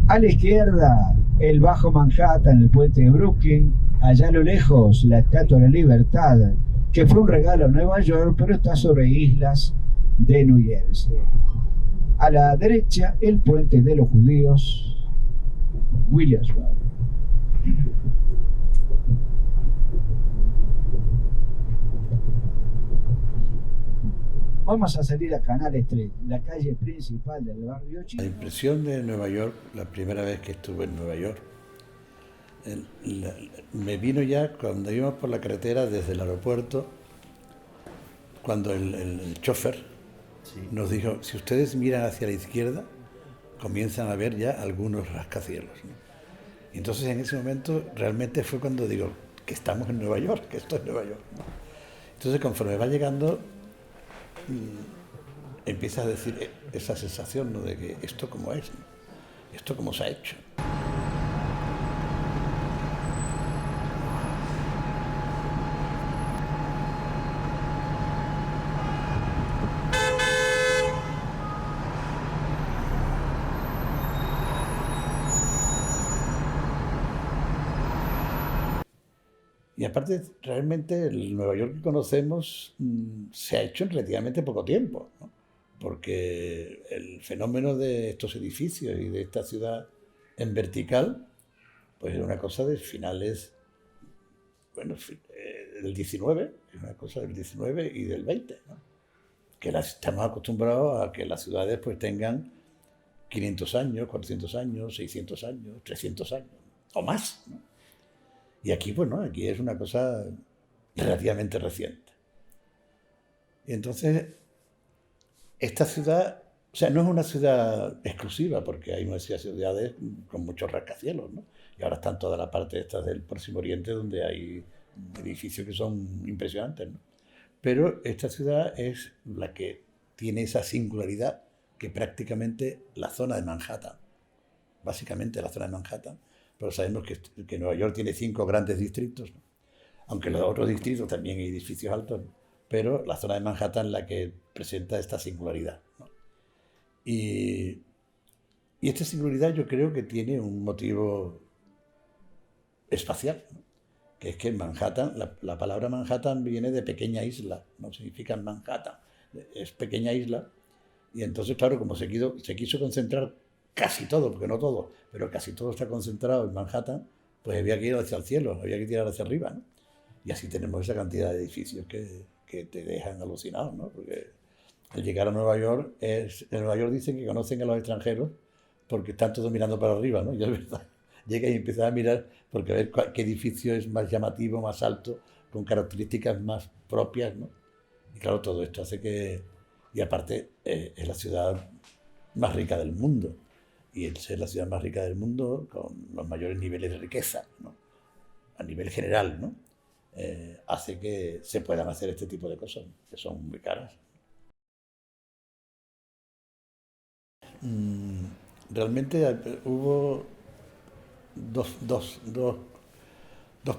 A la izquierda, el Bajo Manhattan, el puente de Brooklyn. Allá a lo lejos, la Estatua de la Libertad, que fue un regalo a Nueva York, pero está sobre islas de New Jersey. A la derecha, el puente de los judíos, Williamsburg. Vamos a salir a Canal Street, la calle principal del barrio chino. La impresión de Nueva York, la primera vez que estuve en Nueva York, me vino ya cuando íbamos por la carretera desde el aeropuerto, cuando el chofer nos dijo, si ustedes miran hacia la izquierda, comienzan a ver ya algunos rascacielos, ¿no? Y entonces en ese momento realmente fue cuando digo que estamos en Nueva York, que esto es Nueva York, ¿no? Entonces conforme va llegando, empiezas a decir esa sensación, ¿no?, de que esto como es, ¿no? Esto como se ha hecho. Y aparte, realmente el Nueva York que conocemos se ha hecho en relativamente poco tiempo, ¿no? Porque el fenómeno de estos edificios y de esta ciudad en vertical, pues era una cosa de finales, bueno, del 19, es una cosa del 19 y del 20, ¿no? Que estamos acostumbrados a que las ciudades pues tengan 500 años, 400 años, 600 años, 300 años, o más, ¿no? Y aquí, pues no, aquí es una cosa relativamente reciente. Y entonces, esta ciudad, o sea, no es una ciudad exclusiva, porque hay muchas ciudades con muchos rascacielos, ¿no? Y ahora están toda la parte esta del Próximo Oriente, donde hay edificios que son impresionantes, ¿no? Pero esta ciudad es la que tiene esa singularidad que prácticamente la zona de Manhattan, básicamente la zona de Manhattan, pero sabemos que Nueva York tiene 5 grandes distritos, ¿no? Aunque en los otros distritos también hay edificios altos, ¿no? Pero la zona de Manhattan es la que presenta esta singularidad, ¿no? Y esta singularidad yo creo que tiene un motivo espacial, ¿no? Que es que Manhattan, la palabra Manhattan viene de pequeña isla, no significa Manhattan, es pequeña isla, y entonces, claro, como se quiso concentrar casi todo, porque no todo, pero casi todo está concentrado en Manhattan, pues había que ir hacia el cielo, había que tirar hacia arriba, ¿no? Y así tenemos esa cantidad de edificios que te dejan alucinados, ¿no? Porque al llegar a Nueva York, en Nueva York dicen que conocen a los extranjeros porque están todos mirando para arriba, ¿no? Y es verdad. Llega y empieza a mirar porque a ver qué edificio es más llamativo, más alto, con características más propias, ¿no? Y claro, todo esto hace que... Y aparte, es la ciudad más rica del mundo. Y el ser la ciudad más rica del mundo, con los mayores niveles de riqueza, ¿no?, a nivel general, ¿no?, hace que se puedan hacer este tipo de cosas, que son muy caras. Realmente hubo dos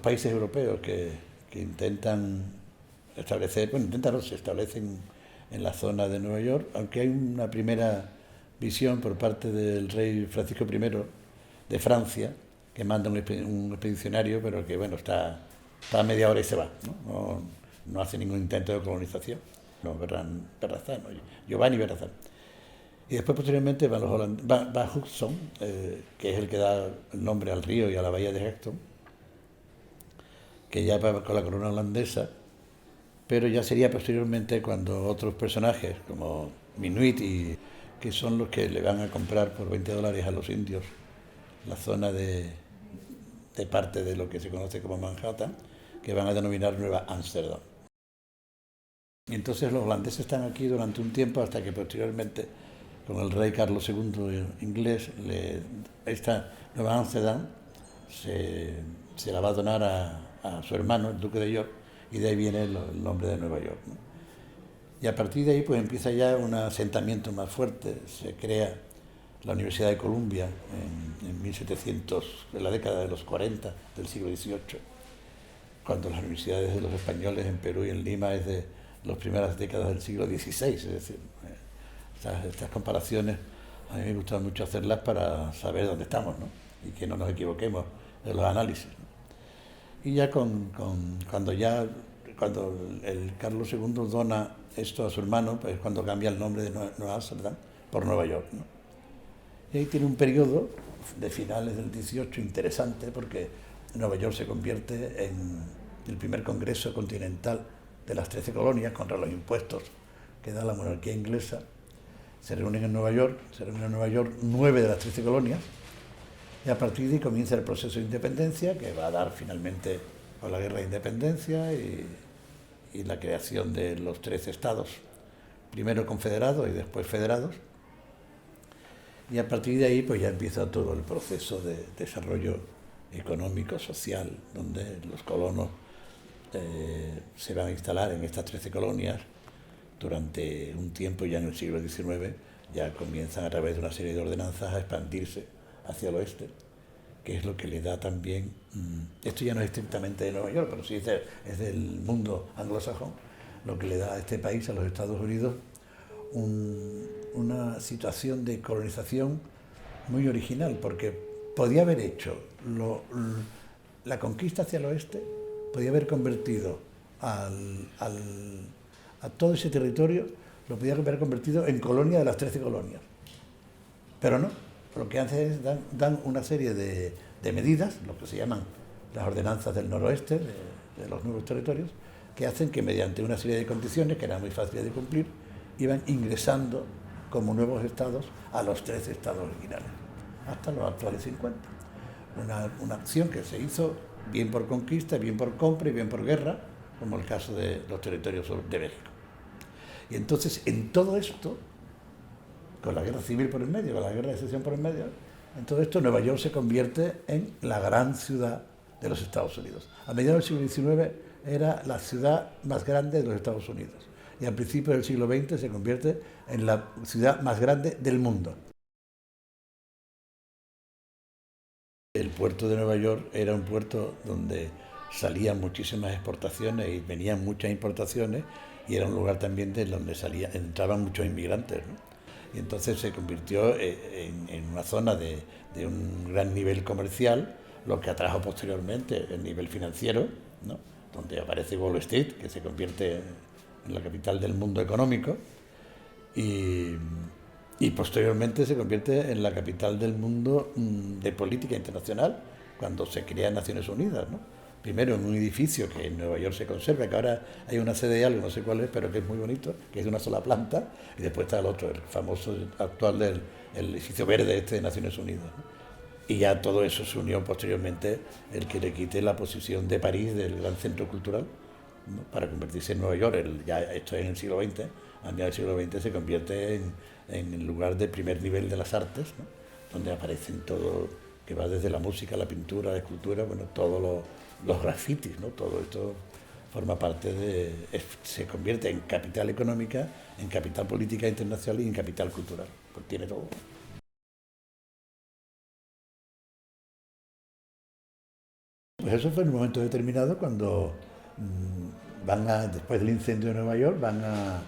países europeos que intentan establecer, bueno, intentan, se establecen en la zona de Nueva York, aunque hay una primera visión por parte del rey Francisco I de Francia, que manda un expedicionario, pero que, bueno, está a media hora y se va, ¿no? No hace ningún intento de colonización. No, Berrazán, ¿no? Giovanni Berrazán. Y después, posteriormente, van los holandeses, va Hudson, que es el que da el nombre al río y a la bahía de Hudson, que ya va con la corona holandesa, pero ya sería posteriormente cuando otros personajes, como Minuit, que son los que le van a comprar por $20 a los indios la zona de parte de lo que se conoce como Manhattan, que van a denominar Nueva Ámsterdam. Y entonces los holandeses están aquí durante un tiempo hasta que posteriormente, con el rey Carlos II inglés, esta Nueva Ámsterdam se la va a donar a su hermano, el duque de York, y de ahí viene el nombre de Nueva York, ¿no? Y a partir de ahí pues empieza ya un asentamiento más fuerte. Se crea la Universidad de Columbia en 1700, en la década de los 40 del siglo XVIII, cuando las universidades de los españoles en Perú y en Lima es de las primeras décadas del siglo XVI, es decir, estas comparaciones A mí me gusta mucho hacerlas para saber dónde estamos, ¿no? Y que no nos equivoquemos en los análisis, ¿no? Y ya cuando el Carlos II dona esto a su hermano, pues cuando cambia el nombre de Nueva Ámsterdam por Nueva York, ¿no? Y ahí tiene un periodo de finales del 18 interesante, porque Nueva York se convierte en el primer congreso continental de las 13 colonias contra los impuestos que da la monarquía inglesa. Se reúnen en Nueva York, 9 de las 13 colonias, y a partir de ahí comienza el proceso de independencia, que va a dar finalmente con la guerra de independencia y la creación de los 13 estados, primero confederados y después federados. Y a partir de ahí pues ya empieza todo el proceso de desarrollo económico, social, donde los colonos se van a instalar en estas 13 colonias durante un tiempo. Ya en el siglo XIX ya comienzan a través de una serie de ordenanzas a expandirse hacia el oeste, que es lo que le da también, esto ya no es estrictamente de Nueva York, pero sí es del mundo anglosajón, lo que le da a este país, a los Estados Unidos, una situación de colonización muy original, porque podía haber hecho la conquista hacia el oeste, podía haber convertido a todo ese territorio, lo podía haber convertido en colonia de las 13 colonias. Pero no, lo que hacen es dan una serie de medidas, lo que se llaman las ordenanzas del noroeste, de los nuevos territorios, que hacen que mediante una serie de condiciones, que eran muy fáciles de cumplir, iban ingresando como nuevos estados a los 13 estados originales, hasta los actuales 50. Una acción que se hizo bien por conquista, bien por compra y bien por guerra, como el caso de los territorios de México. Y entonces, en todo esto, con la guerra civil por el medio, con la guerra de secesión por el medio, en todo esto Nueva York se convierte en la gran ciudad de los Estados Unidos. A mediados del siglo XIX era la ciudad más grande de los Estados Unidos, y al principio del siglo XX se convierte en la ciudad más grande del mundo. El puerto de Nueva York era un puerto donde salían muchísimas exportaciones y venían muchas importaciones, y era un lugar también de donde entraban muchos inmigrantes, ¿no? Y entonces se convirtió en una zona de un gran nivel comercial, lo que atrajo posteriormente el nivel financiero, ¿no? Donde aparece Wall Street, que se convierte en la capital del mundo económico, y posteriormente se convierte en la capital del mundo de política internacional, cuando se crea Naciones Unidas, ¿no? Primero en un edificio que en Nueva York se conserva, que ahora hay una sede de algo, no sé cuál es, pero que es muy bonito, que es de una sola planta, y después está el otro, el famoso actual el edificio verde de Naciones Unidas, ¿no? Y ya todo eso se unió posteriormente el que le quite la posición de París del gran centro cultural, ¿no? Para convertirse en Nueva York. Ya esto es en el siglo XX, a mediados del siglo XX se convierte en el lugar de primer nivel de las artes, ¿no? Donde aparecen todo, que va desde la música, la pintura, la escultura, bueno, todos los grafitis, ¿no? Todo esto forma parte se convierte en capital económica, en capital política internacional y en capital cultural, pues tiene todo. Pues eso fue en un momento determinado cuando después del incendio de Nueva York, van a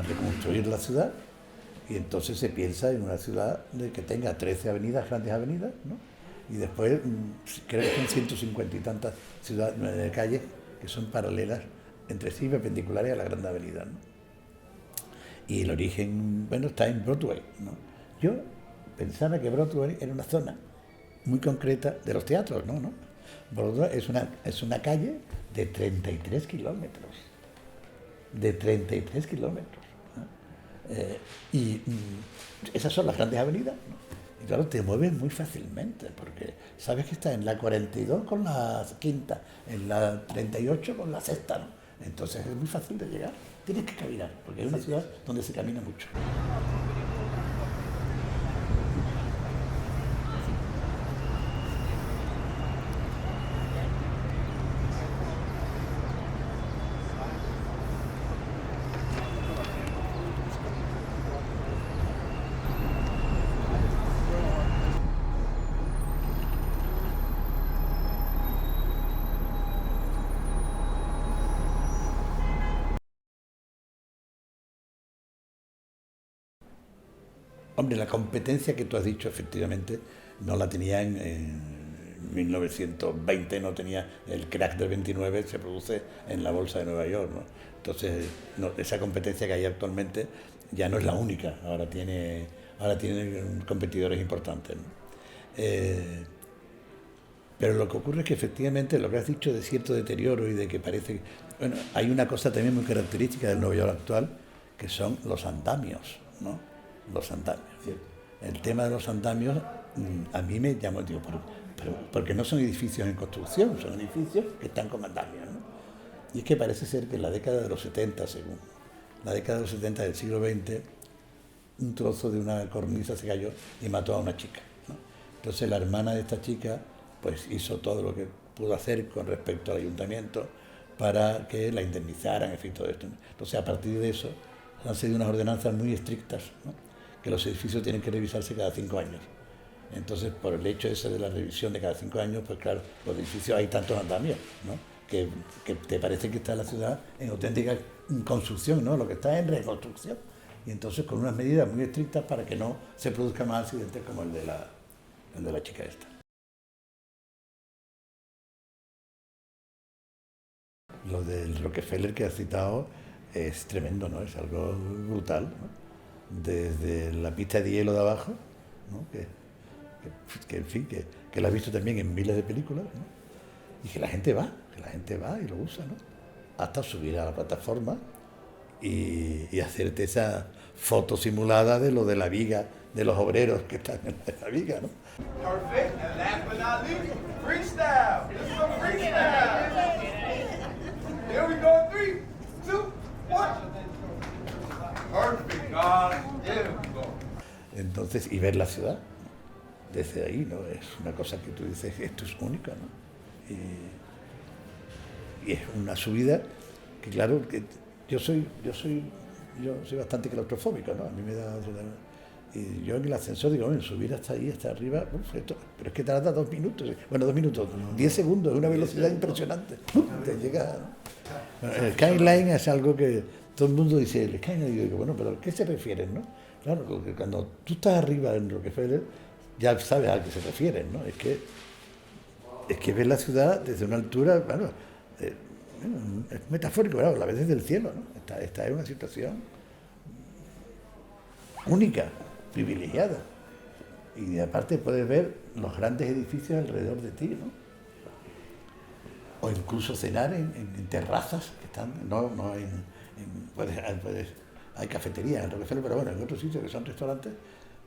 reconstruir la ciudad, y entonces se piensa en una ciudad que tenga 13 avenidas, grandes avenidas, ¿no? Y después creo que son 150 y tantas calles que son paralelas entre sí, perpendiculares a la gran avenida, ¿no? Y el origen, bueno, está en Broadway, ¿no? Yo pensaba que Broadway era una zona muy concreta de los teatros, ¿no? Broadway es una calle de 33 kilómetros. De 33 kilómetros. ¿No? Y esas son las grandes avenidas, ¿no? Y claro, te mueves muy fácilmente, porque sabes que está en la 42 con la quinta, en la 38 con la sexta, ¿no? Entonces es muy fácil de llegar. Tienes que caminar, porque es una ciudad donde se camina mucho. Hombre, la competencia que tú has dicho, efectivamente, no la tenía en 1920, no tenía el crack del 29, se produce en la bolsa de Nueva York, ¿no? Entonces, esa competencia que hay actualmente ya no es la única, ahora tiene competidores importantes, ¿no? Pero lo que ocurre es que efectivamente lo que has dicho de cierto deterioro y de que parece... Bueno, hay una cosa también muy característica del Nueva York actual, que son los andamios, ¿no? Los andamios. El tema de los andamios a mí me llamó, digo, porque no son edificios en construcción, son edificios que están con andamios, ¿no? Y es que parece ser que en la década de los 70, según la década de los 70 del siglo XX, un trozo de una cornisa se cayó y mató a una chica, ¿no? Entonces la hermana de esta chica pues hizo todo lo que pudo hacer con respecto al ayuntamiento para que la indemnizaran, en fin, todo esto. Entonces, a partir de eso, han sido unas ordenanzas muy estrictas, ¿no? Que los edificios tienen que revisarse cada 5 años. Entonces, por el hecho ese de la revisión de cada 5 años, pues claro, los edificios hay tantos andamios, ¿no? Que te parece que está la ciudad en auténtica construcción, ¿no? Lo que está en reconstrucción. Y entonces, con unas medidas muy estrictas para que no se produzcan más accidentes como el de la chica esta. Lo del Rockefeller que has citado es tremendo, ¿no? Es algo brutal, ¿no? Desde la pista de hielo de abajo, ¿no? En fin, que la has visto también en miles de películas, ¿no? Y que la gente va y lo usa, ¿no? Hasta subir a la plataforma y hacerte esa foto simulada de lo de la viga, de los obreros que están en la viga, ¿no? Perfect, and last but not least, freestyle. This is some freestyle. Here we go, 3, 2, 1. Perfect, guys. There we go. Entonces, y ver la ciudad desde ahí, ¿no? Es una cosa que tú dices, esto es única, ¿no? Y es una subida que, claro, que yo soy bastante claustrofóbico, ¿no? A mí me da... Y yo en el ascensor digo, bueno, subir hasta ahí, hasta arriba, pero es que tarda 2 minutos, bueno, 2 minutos, 10 segundos, es una velocidad impresionante. Te llega... Bueno, el skyline es algo que todo el mundo dice, el skyline, y digo, bueno, pero ¿a qué se refieren, no? Claro, porque cuando tú estás arriba en Rockefeller, ya sabes a qué se refieren, ¿no? Es que ves la ciudad desde una altura, bueno, es metafórico, claro, la ves desde el cielo, ¿no? Está en una situación única, privilegiada. Y aparte puedes ver los grandes edificios alrededor de ti, ¿no? O incluso cenar en terrazas que están, hay cafeterías en Rockefeller, pero bueno, en otros sitios que son restaurantes,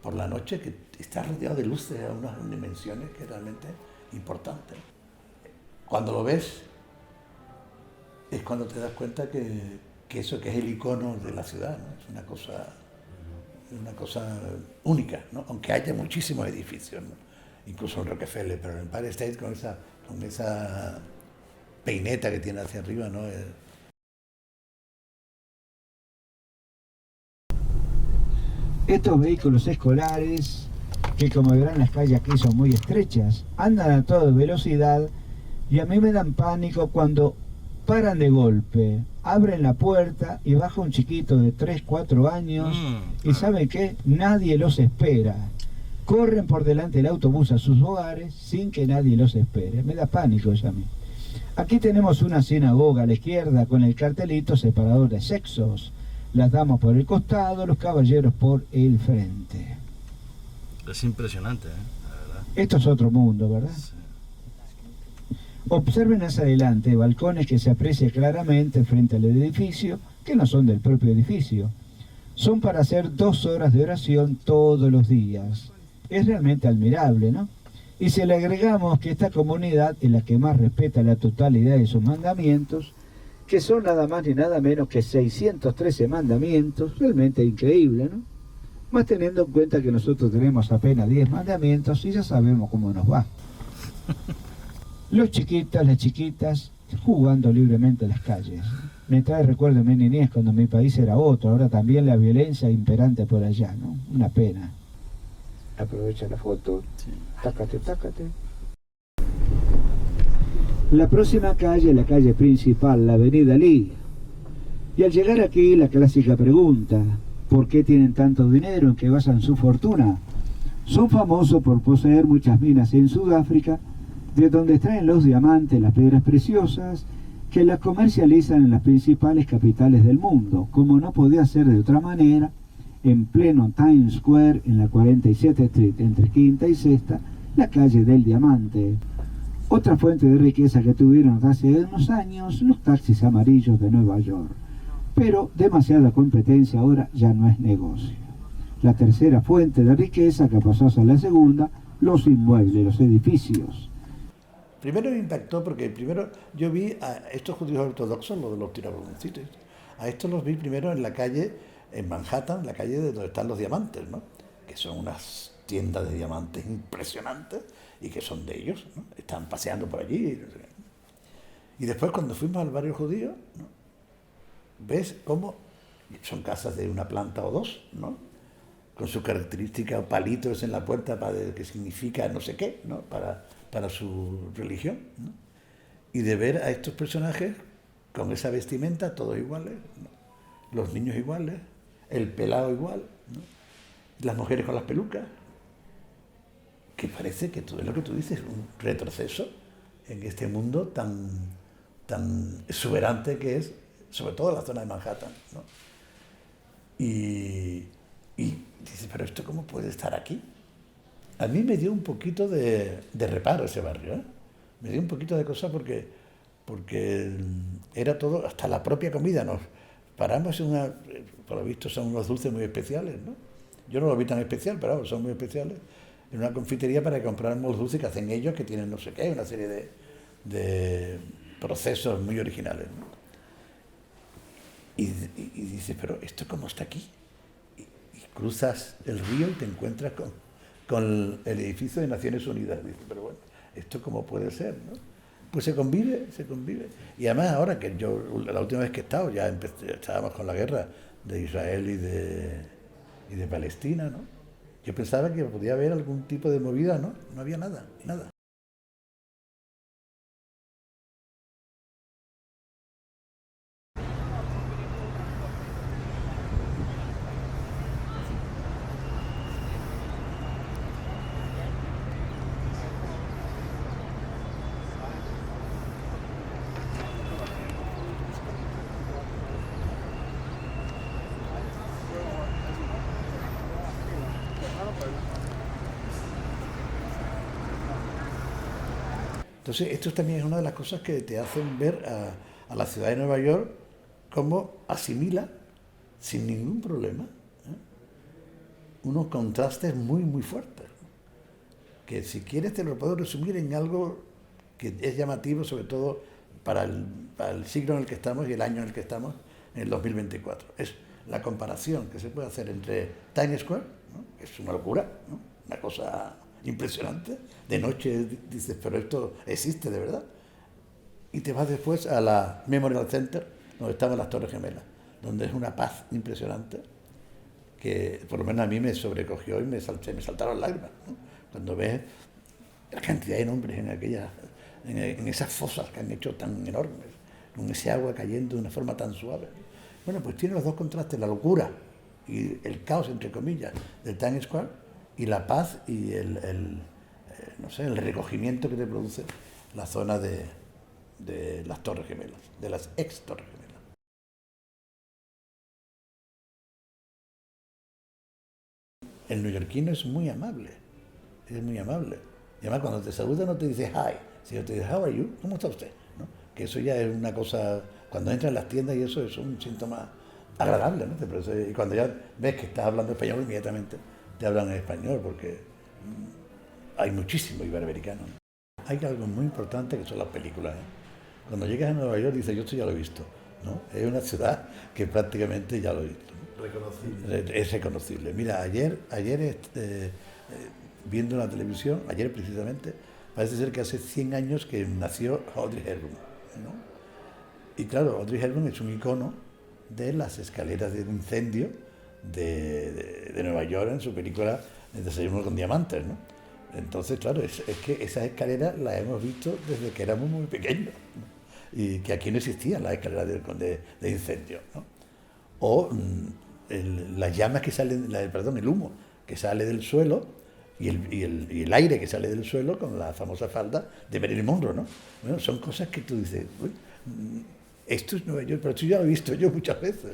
por la noche que está rodeado de luces a unas dimensiones que realmente importantes. Cuando lo ves, es cuando te das cuenta que eso que es el icono de la ciudad, ¿no? Es una cosa única, ¿no? Aunque haya muchísimos edificios, ¿no? Incluso en Rockefeller, pero en Empire State con esa peineta que tiene hacia arriba, ¿no? Estos vehículos escolares, que como verán las calles aquí son muy estrechas, andan a toda velocidad y a mí me dan pánico cuando paran de golpe, abren la puerta y baja un chiquito de 3, 4 años y ¿saben qué? Nadie los espera. Corren por delante del autobús a sus hogares sin que nadie los espere. Me da pánico eso a mí. Aquí tenemos una sinagoga a la izquierda con el cartelito separador de sexos. Las damas por el costado, los caballeros por el frente. Es impresionante, la verdad. Esto es otro mundo, ¿verdad? Sí. Observen hacia adelante balcones que se aprecia claramente frente al edificio, que no son del propio edificio. Son para hacer 2 horas de oración todos los días. Es realmente admirable, ¿no? Y si le agregamos que esta comunidad es la que más respeta la totalidad de sus mandamientos, que son nada más ni nada menos que 613 mandamientos, realmente increíble, ¿no? Más teniendo en cuenta que nosotros tenemos apenas 10 mandamientos y ya sabemos cómo nos va. Los chiquitos, las chiquitas, jugando libremente en las calles. Me trae recuerdo de mi niñez cuando mi país era otro, ahora también la violencia imperante por allá, ¿no? Una pena. Aprovecha la foto. Sí. Tácate, tácate. La próxima calle es la calle principal, la avenida Lee. Y al llegar aquí, la clásica pregunta, ¿Por qué tienen tanto dinero? ¿En qué basan su fortuna? Son famosos por poseer muchas minas en Sudáfrica, de donde extraen los diamantes, las piedras preciosas, que las comercializan en las principales capitales del mundo. Como no podía ser de otra manera, en pleno Times Square, en la 47 Street, entre Quinta y Sexta, la calle del Diamante. Otra fuente de riqueza que tuvieron hasta hace unos años los taxis amarillos de Nueva York. Pero demasiada competencia ahora ya no es negocio. La tercera fuente de riqueza, que pasó a ser la segunda, los inmuebles, los edificios. Primero me impactó porque primero yo vi a estos judíos ortodoxos, los de los tirabuzoncitos, a estos los vi primero en la calle, en Manhattan, la calle de donde están los diamantes, ¿no? Que son unas tiendas de diamantes impresionantes y que son de ellos, ¿no? Están paseando por allí. No sé qué. Y después cuando fuimos al barrio judío, ¿no? Ves cómo son casas de una planta o dos, ¿no? Con su característica palitos en la puerta para que significa no sé qué, ¿no? Para su religión, ¿no? Y de ver a estos personajes con esa vestimenta, todos iguales, ¿no? Los niños iguales, el pelado igual, ¿no? Las mujeres con las pelucas, que parece que todo lo que tú dices es un retroceso en este mundo tan exuberante que es, sobre todo en la zona de Manhattan, ¿no? Y dices, pero ¿esto cómo puede estar aquí? A mí me dio un poquito de reparo ese barrio, ¿eh? Me dio un poquito de cosa porque era todo, hasta la propia comida. Nos paramos en una, por lo visto son unos dulces muy especiales, ¿no? Yo no lo vi tan especial, pero vamos, son muy especiales. En una confitería para comprar unos dulces que hacen ellos, que tienen no sé qué, una serie de procesos muy originales, ¿no? Y dices, pero ¿esto cómo está aquí? Y cruzas el río y te encuentras con el edificio de Naciones Unidas. Dices, pero bueno, ¿esto cómo puede ser, no? Pues se convive. Y además ahora que yo, la última vez que he estado, ya estábamos con la guerra de Israel y de Palestina, ¿no? Yo pensaba que podía haber algún tipo de movida, ¿no? No había nada. Entonces, esto también es una de las cosas que te hacen ver a la ciudad de Nueva York cómo asimila, sin ningún problema, ¿eh? Unos contrastes muy, muy fuertes. Que si quieres te lo puedo resumir en algo que es llamativo, sobre todo para el siglo en el que estamos y el año en el que estamos, en el 2024. Es la comparación que se puede hacer entre Times Square, ¿no? Que es una locura, ¿no? Una cosa impresionante. De noche dices, pero esto existe de verdad. Y te vas después a la Memorial Center, donde estaban las Torres Gemelas, donde es una paz impresionante, que por lo menos a mí me sobrecogió y me saltaron lágrimas, ¿no? Cuando ves la cantidad de nombres en esas fosas que han hecho tan enormes, con ese agua cayendo de una forma tan suave. Bueno, pues tiene los dos contrastes, la locura y el caos, entre comillas, del Times Square, y la paz y no sé, el recogimiento que te produce la zona de las Torres Gemelas, de las ex Torres Gemelas. El neoyorquino es muy amable, Y además cuando te saluda no te dice hi, sino te dice how are you, ¿cómo está usted? ¿No? Que eso ya es una cosa, cuando entras en las tiendas y eso es un síntoma agradable, ¿no? Y cuando ya ves que estás hablando español, inmediatamente te hablan en español, porque hay muchísimo iberoamericano. Hay algo muy importante que son las películas, ¿eh? Cuando llegas a Nueva York dices, yo esto ya lo he visto, ¿no? Es una ciudad que prácticamente ya lo he visto, ¿no? Reconocible. Es reconocible. Mira, ayer viendo la televisión, ayer precisamente, parece ser que hace 100 años que nació Audrey Hepburn, ¿no? Y claro, Audrey Hepburn es un icono de las escaleras de incendio de Nueva York en su película El desayuno con diamantes, ¿no? Entonces, claro, es que esas escaleras las hemos visto desde que éramos muy pequeños, ¿no? Y que aquí no existían las escaleras de incendio, ¿no? O las llamas que salen, el humo que sale del suelo y el aire que sale del suelo con la famosa falda de Marilyn Monroe, ¿no? Bueno, son cosas que tú dices, uy, esto es Nueva York, pero esto ya lo he visto yo muchas veces.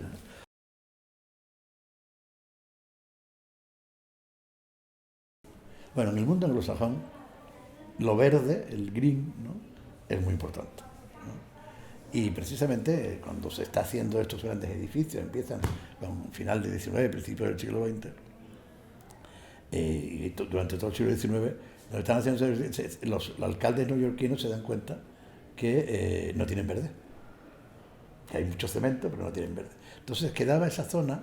Bueno, en el mundo anglosajón, lo verde, el green, ¿no?, es muy importante, ¿no? Y precisamente cuando se está haciendo estos grandes edificios, empiezan con final del XIX, principios del siglo XX, y durante todo el siglo XIX, lo están haciendo, los alcaldes neoyorquinos se dan cuenta que no tienen verde. Que hay mucho cemento, pero no tienen verde. Entonces quedaba esa zona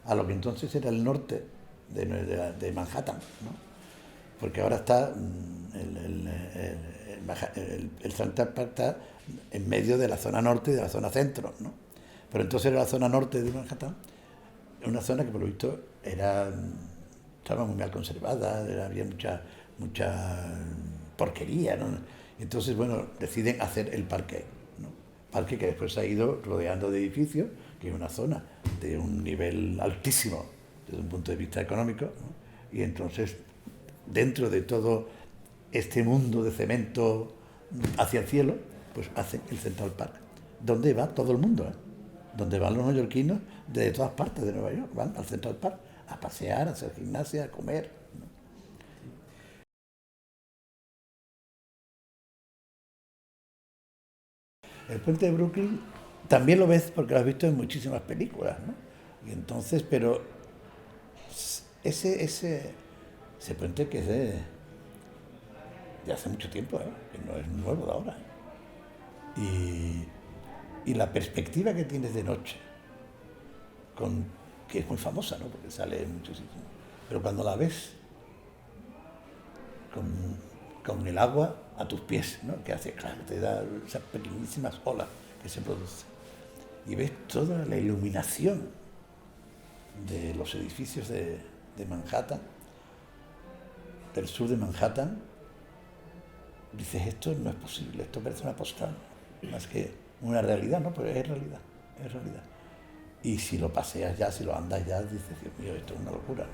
a lo que entonces era el norte de Manhattan, ¿no? Porque ahora está el Central Park está en medio de la zona norte y de la zona centro, ¿no? Pero entonces era la zona norte de Manhattan, una zona que por lo visto estaba muy mal conservada, había mucha porquería, ¿no? Entonces, bueno, deciden hacer el parque, ¿no? Parque que después se ha ido rodeando de edificios, que es una zona de un nivel altísimo desde un punto de vista económico, ¿no? Y entonces, dentro de todo este mundo de cemento hacia el cielo, pues hacen el Central Park, donde va todo el mundo, ¿eh? Donde van los neoyorquinos de todas partes de Nueva York, van al Central Park a pasear, a hacer gimnasia, a comer, ¿no? El puente de Brooklyn también lo ves porque lo has visto en muchísimas películas, ¿no? Y entonces, pero ese puente que es de hace mucho tiempo, ¿eh? Que no es nuevo de ahora, ¿eh? Y la perspectiva que tienes de noche, que es muy famosa, ¿no? Porque sale en muchos sitios, pero cuando la ves con el agua a tus pies, ¿no?, que hace, claro, te da esas pequeñísimas olas que se producen, y ves toda la iluminación de los edificios de Manhattan, del sur de Manhattan, dices, esto no es posible, esto parece una postal, más que una realidad, ¿no? Pero es realidad, es realidad. Y si lo paseas ya, si lo andas ya, dices, Dios mío, esto es una locura.